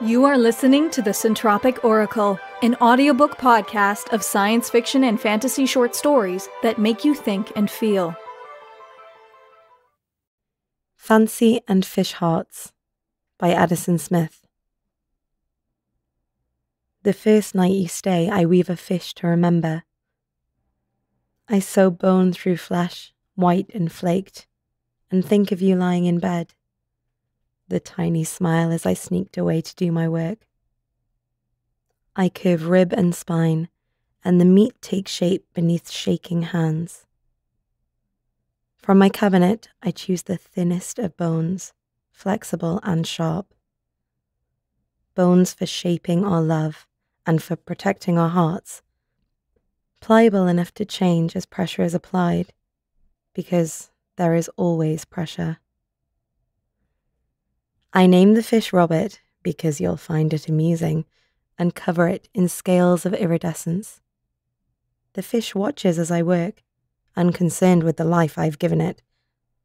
You are listening to the Centropic Oracle, an audiobook podcast of science fiction and fantasy short stories that make you think and feel. Fancy and Fish Hearts by Addison Smith. The first night you stay, I weave a fish to remember. I sew bone through flesh, white and flaked, and think of you lying in bed. The tiny smile as I sneaked away to do my work. I curve rib and spine, and the meat takes shape beneath shaking hands. From my cabinet, I choose the thinnest of bones, flexible and sharp. Bones for shaping our love and for protecting our hearts. Pliable enough to change as pressure is applied, because there is always pressure. I name the fish Robert because you'll find it amusing, and cover it in scales of iridescence. The fish watches as I work, unconcerned with the life I've given it,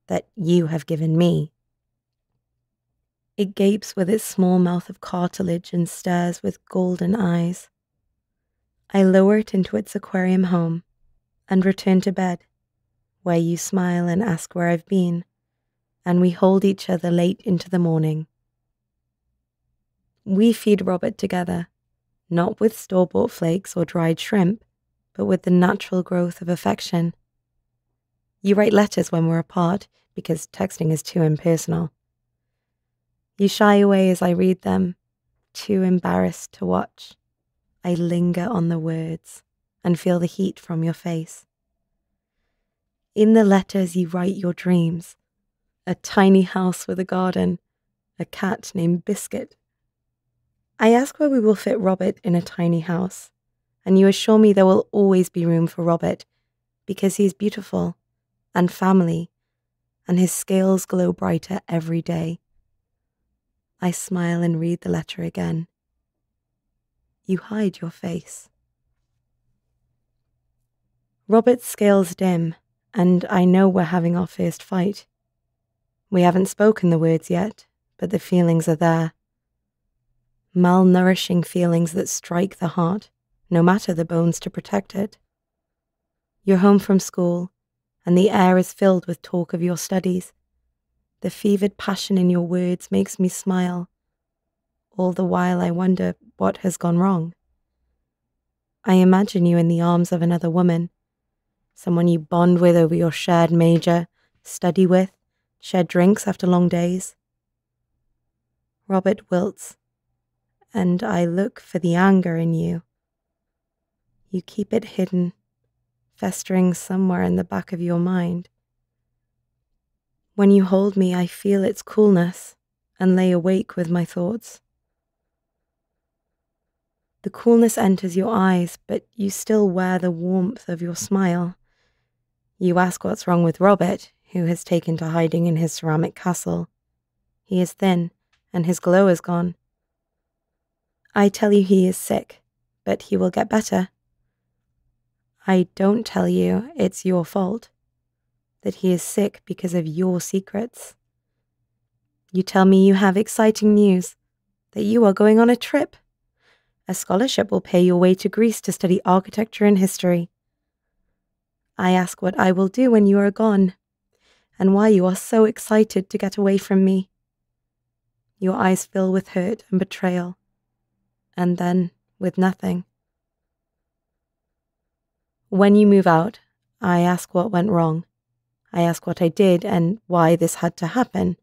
that you have given me. It gapes with its small mouth of cartilage and stares with golden eyes. I lower it into its aquarium home and return to bed, where you smile and ask where I've been, and we hold each other late into the morning. We feed Robert together, not with store-bought flakes or dried shrimp, but with the natural growth of affection. You write letters when we're apart, because texting is too impersonal. You shy away as I read them, too embarrassed to watch. I linger on the words and feel the heat from your face. In the letters you write your dreams. A tiny house with a garden, a cat named Biscuit. I ask where we will fit Robert in a tiny house, and you assure me there will always be room for Robert, because he is beautiful and family, and his scales glow brighter every day. I smile and read the letter again. You hide your face. Robert's scales dim, and I know we're having our first fight. We haven't spoken the words yet, but the feelings are there. Malnourishing feelings that strike the heart, no matter the bones to protect it. You're home from school, and the air is filled with talk of your studies. The fevered passion in your words makes me smile. All the while I wonder what has gone wrong. I imagine you in the arms of another woman, someone you bond with over your shared major, study with, share drinks after long days. Robert wilts, and I look for the anger in you. You keep it hidden, festering somewhere in the back of your mind. When you hold me, I feel its coolness and lay awake with my thoughts. The coolness enters your eyes, but you still wear the warmth of your smile. You ask what's wrong with Robert, who has taken to hiding in his ceramic castle. He is thin, and his glow is gone. I tell you he is sick, but he will get better. I don't tell you it's your fault, that he is sick because of your secrets. You tell me you have exciting news, that you are going on a trip. A scholarship will pay your way to Greece to study architecture and history. I ask what I will do when you are gone, and why you are so excited to get away from me. Your eyes fill with hurt and betrayal, and then with nothing. When you move out, I ask what went wrong. I ask what I did and why this had to happen.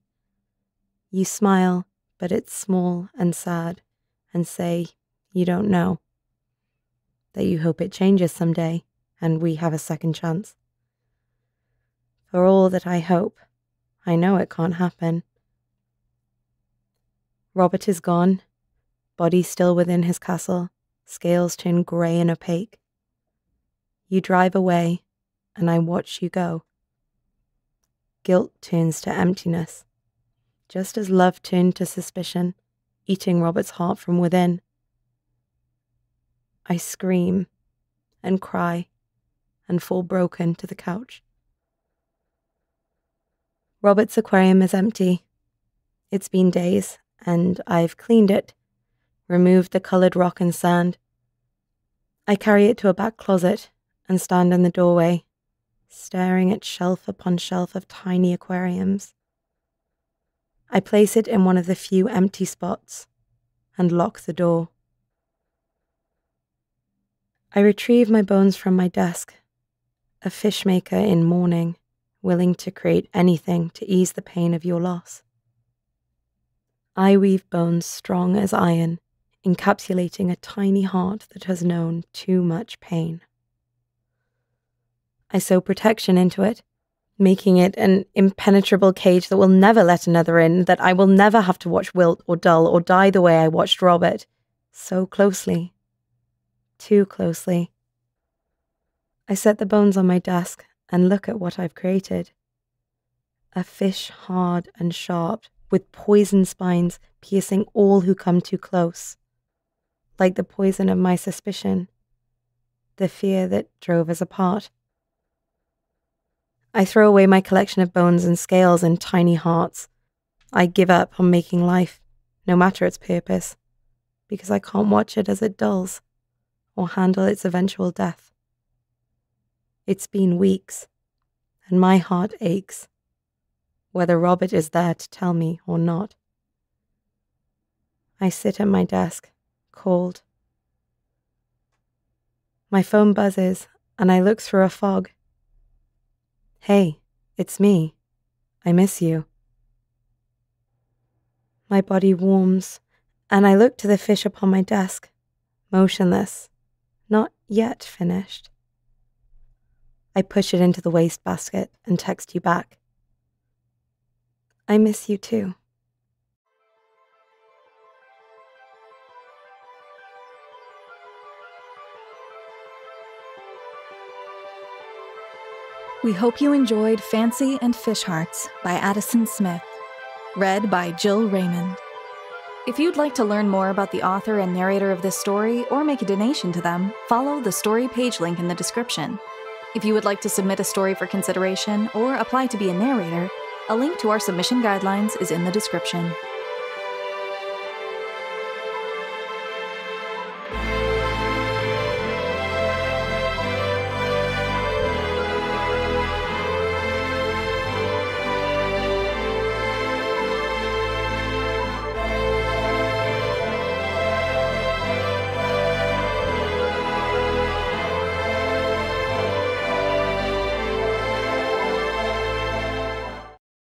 You smile, but it's small and sad, and say you don't know. That you hope it changes someday, and we have a second chance. For all that I hope, I know it can't happen. Robert is gone, body still within his castle, scales turn grey and opaque. You drive away, and I watch you go. Guilt turns to emptiness, just as love turned to suspicion, eating Robert's heart from within. I scream and cry and fall broken to the couch. Robert's aquarium is empty. It's been days, and I've cleaned it, remove the coloured rock and sand. I carry it to a back closet and stand in the doorway, staring at shelf upon shelf of tiny aquariums. I place it in one of the few empty spots and lock the door. I retrieve my bones from my desk, a fishmaker in mourning, willing to create anything to ease the pain of your loss. I weave bones strong as iron, encapsulating a tiny heart that has known too much pain. I sew protection into it, making it an impenetrable cage that will never let another in, that I will never have to watch wilt or dull or die the way I watched Robert, so closely, too closely. I set the bones on my desk and look at what I've created. A fish hard and sharp, with poison spines piercing all who come too close. Like the poison of my suspicion, the fear that drove us apart. I throw away my collection of bones and scales and tiny hearts. I give up on making life, no matter its purpose, because I can't watch it as it dulls, or handle its eventual death. It's been weeks, and my heart aches, whether Robert is there to tell me or not. I sit at my desk, cold. My phone buzzes, and I look through a fog. Hey, it's me. I miss you. My body warms, and I look to the fish upon my desk, motionless, not yet finished. I push it into the wastebasket and text you back. I miss you too. We hope you enjoyed Fancy and Fish Hearts by Addison Smith, read by Jill Raymond. If you'd like to learn more about the author and narrator of this story or make a donation to them, follow the story page link in the description. If you would like to submit a story for consideration or apply to be a narrator, a link to our submission guidelines is in the description.